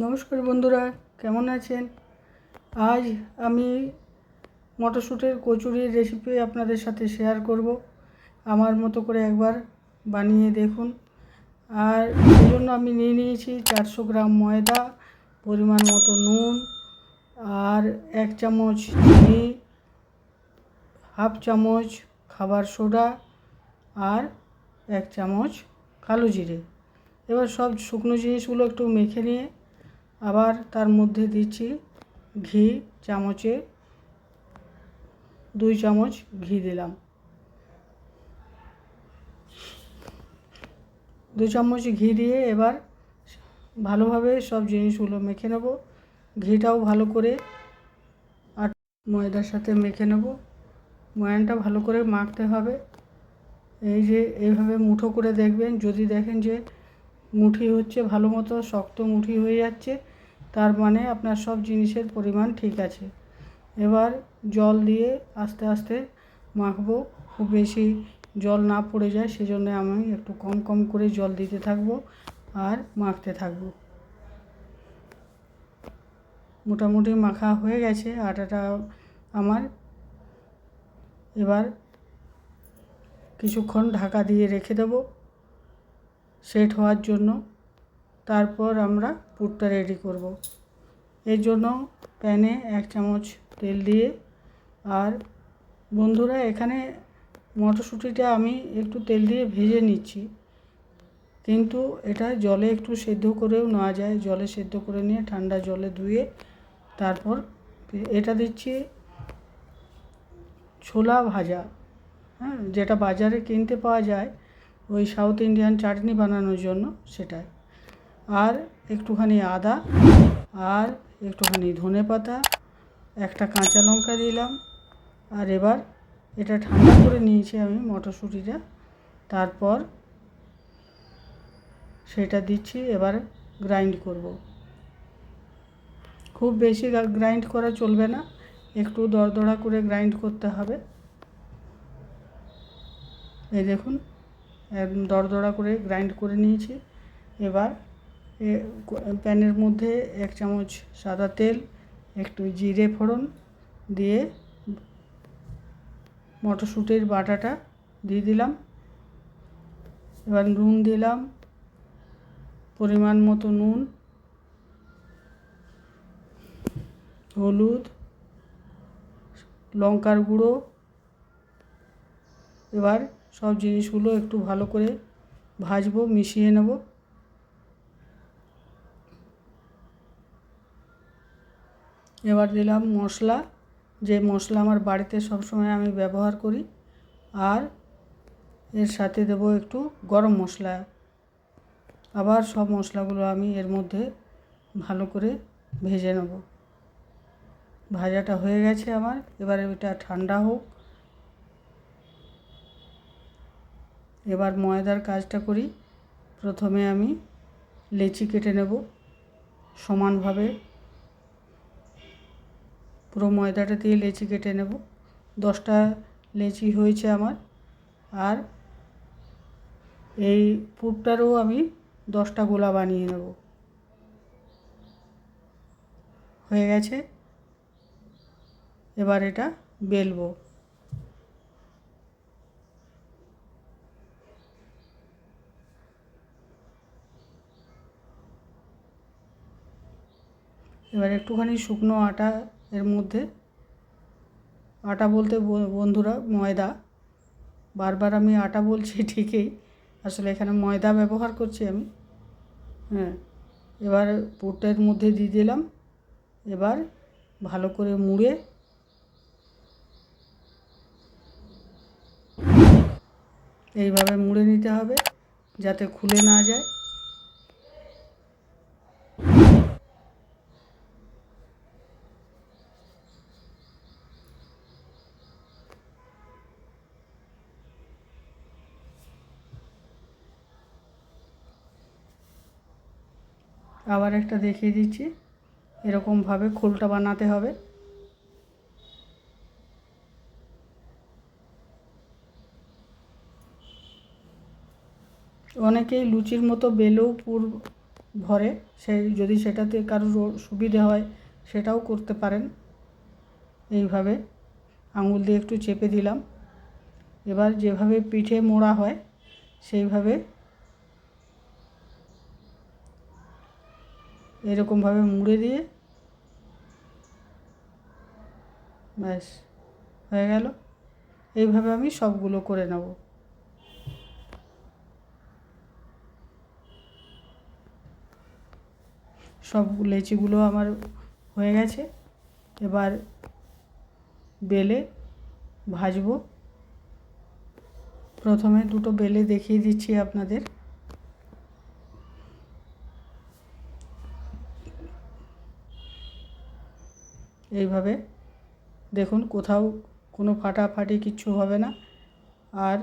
নমস্কার বন্ধুরা, কেমন আছেন? আজ আমি মটরশুঁটির কচুরির রেসিপি আপনাদের সাথে শেয়ার করব। আমার মতো করে একবার বানিয়ে দেখুন। আর এই জন্য আমি নিয়েছি 400 গ্রাম ময়দা, পরিমাণ মতো নুন, আর 1 চামচ চিনি, হাফ চামচ খাবার সোডা, আর 1 চামচ কালো জিরে। এবার সব শুকনো জিনিসগুলো একটু মেখে নিয়ে আবার তার মধ্যে দিচ্ছি ঘি, চামচে 2 চামচ ঘি দিলাম। 2 চামচ ঘি দিয়ে এবার ভালোভাবে সব জিনিসগুলো মেখে নেব। ঘিটাও ভালো করে আর ময়দার সাথে মেখে নেব। ময়ানটা ভালো করে মাখতে হবে। এই যে এইভাবে মুঠো করে দেখবেন, যদি দেখেন যে মুঠি হচ্ছে ভালো মতো শক্ত মুঠি হয়ে যাচ্ছে, তার মানে আপনার সব জিনিসের পরিমাণ ঠিক আছে। এবার জল দিয়ে আস্তে আস্তে মাখবো। খুব বেশি জল না পড়ে যায়, সেজন্য আমি একটু কম কম করে জল দিতে থাকবো আর মাখতে থাকবো। মোটামুটি মাখা হয়ে গেছে আটাটা আমার। এবার কিছুক্ষণ ঢাকা দিয়ে রেখে দেবো সেট হওয়ার জন্য। তারপর আমরা পুরটা রেডি করব। এর জন্য প্যানে 1 চামচ তেল দিয়ে, আর বন্ধুরা এখানে মটরশুঁটিটা আমি একটু তেল দিয়ে ভেজে নিচ্ছি, কিন্তু এটা জলে একটু সেদ্ধ করেও নেওয়া যায়। জলে সেদ্ধ করে নিয়ে ঠান্ডা জলে ধুয়ে তারপর এটা দিচ্ছি ছোলা ভাজা, যেটা বাজারে কিনতে পাওয়া যায় ওই সাউথ ইন্ডিয়ান চাটনি বানানোর জন্য, সেটাই। আর একটুখানি আদা, আর একটুখানি ধনেপাতা, একটা কাঁচা লঙ্কা দিলাম। আর এবার এটা ঠান্ডা করে নিয়েছি আমি মটরশুঁটিটা, তারপর সেটা দিচ্ছি। এবার গ্রাইন্ড করব। খুব বেশি গ্রাইন্ড করা চলবে না, একটু দরদরা করে গ্রাইন্ড করতে হবে। এই দেখুন, একদম দরদরা করে গ্রাইন্ড করে নিয়েছি। এবার প্যানের মধ্যে 1 চামচ সাদা তেল, একটু জিরে ফোড়ন দিয়ে মটরশুঁটির বাটাটা দিয়ে দিলাম। এবার নুন দিলাম, পরিমাণ মতো নুন, হলুদ, লঙ্কার গুঁড়ো। এবার সব জিনিসগুলো একটু ভালো করে ভাজবো, মিশিয়ে নেব। এবার দিলাম মশলা, যে মশলা আমার বাড়িতে সবসময় আমি ব্যবহার করি, আর এর সাথে দেব একটু গরম মশলা। আবার সব মশলাগুলো আমি এর মধ্যে ভালো করে ভেজে নেব। ভাজাটা হয়ে গেছে আমার। এবার এটা ঠান্ডা হোক। এবার ময়দার কাজটা করি। প্রথমে আমি লেচি কেটে নেব সমানভাবে। পুরো ময়দাটা দিয়ে লেচি কেটে নেব। 10টা লেচি হয়েছে আমার। আর এই পুরটারও আমি 10টা গোলা বানিয়ে নেব। হয়ে গেছে। এবার এটা বেলবো। এবার একটুখানি শুকনো আটা এর মধ্যে, আটা বলতে বন্ধুরা ময়দা, বারবার আমি আটা বলছি ঠিকই, আসলে এখানে ময়দা ব্যবহার করছি আমি। এবার পুরটার মধ্যে দিয়ে দিলাম। এবার ভালো করে মুড়ে এইভাবে মুড়ে নিতে হবে যাতে খুলে না যায়। আবার একটা দেখিয়ে দিচ্ছি, এরকমভাবে খোলটা বানাতে হবে। অনেকেই লুচির মতো বেলেও পুর ভরে, সেই যদি সেটাতে কারোর সুবিধে হয় সেটাও করতে পারেন। এইভাবে আঙুল দিয়ে একটু চেপে দিলাম। এবার যেভাবে পিঠে মোড়া হয় সেইভাবে এরকমভাবে মুড়ে দিয়ে ব্যাস হয়ে গেল। এইভাবে আমি সবগুলো করে নেব। সব লেচিগুলো আমার হয়ে গেছে। এবার বেলে ভাজবো। প্রথমে দুটো বেলে দেখিয়ে দিচ্ছি আপনাদের। এইভাবে দেখুন, কোথাও কোনো ফাটাফাটি কিচ্ছু হবে না। আর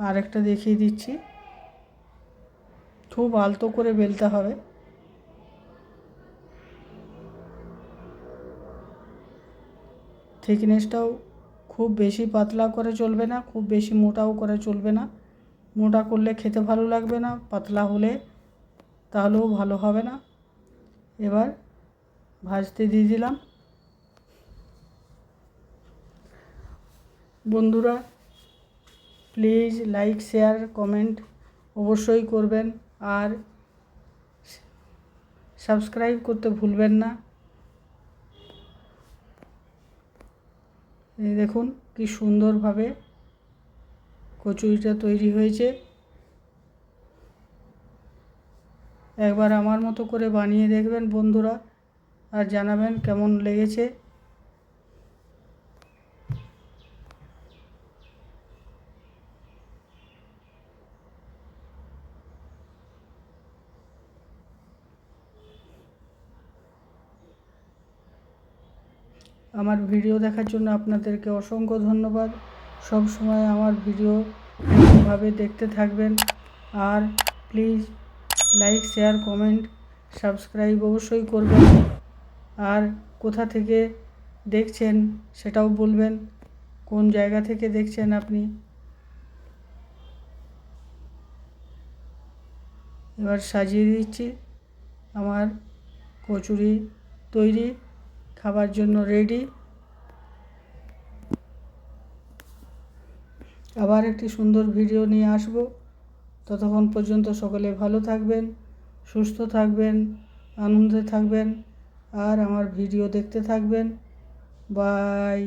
আরেকটা দেখিয়ে দিচ্ছি। খুব আলতো করে বেলতে হবে। থিকনেসটাও খুব বেশি পাতলা করে চলবে না, খুব বেশি মোটাও করে চলবে না। মোটা করলে খেতে ভালো লাগবে না, পাতলা হলে তাহলেও ভালো হবে না। এবার ভাজতে দিয়ে দিলাম। বন্ধুরা প্লিজ লাইক, শেয়ার, কমেন্ট অবশ্যই করবেন, আর সাবস্ক্রাইব করতে ভুলবেন না। এই দেখুন কি সুন্দরভাবে কচুরিটা তৈরি হয়েছে। একবার আমার মতো করে বানিয়ে দেখবেন বন্ধুরা, আর জানাবেন কেমন লেগেছে। আমার ভিডিও দেখার জন্য আপনাদেরকে অসংখ্য ধন্যবাদ। সব সময় আমার ভিডিও এরকমভাবে দেখতে থাকবেন। আর please like, share, comment, subscribe অবশ্যই করবেন। আর কোথা থেকে দেখছেন সেটাও বলবেন, কোন জায়গা থেকে দেখছেন আপনি। এবার সাজিয়ে দিচ্ছি। আমার কচুরি তৈরি, খাবার জন্য রেডি। আবার একটি সুন্দর ভিডিও নিয়ে আসব। ততক্ষণ পর্যন্ত সকলে ভালো থাকবেন, সুস্থ থাকবেন, আনন্দে থাকবেন, আর আমার ভিডিও দেখতে থাকবেন। বাই।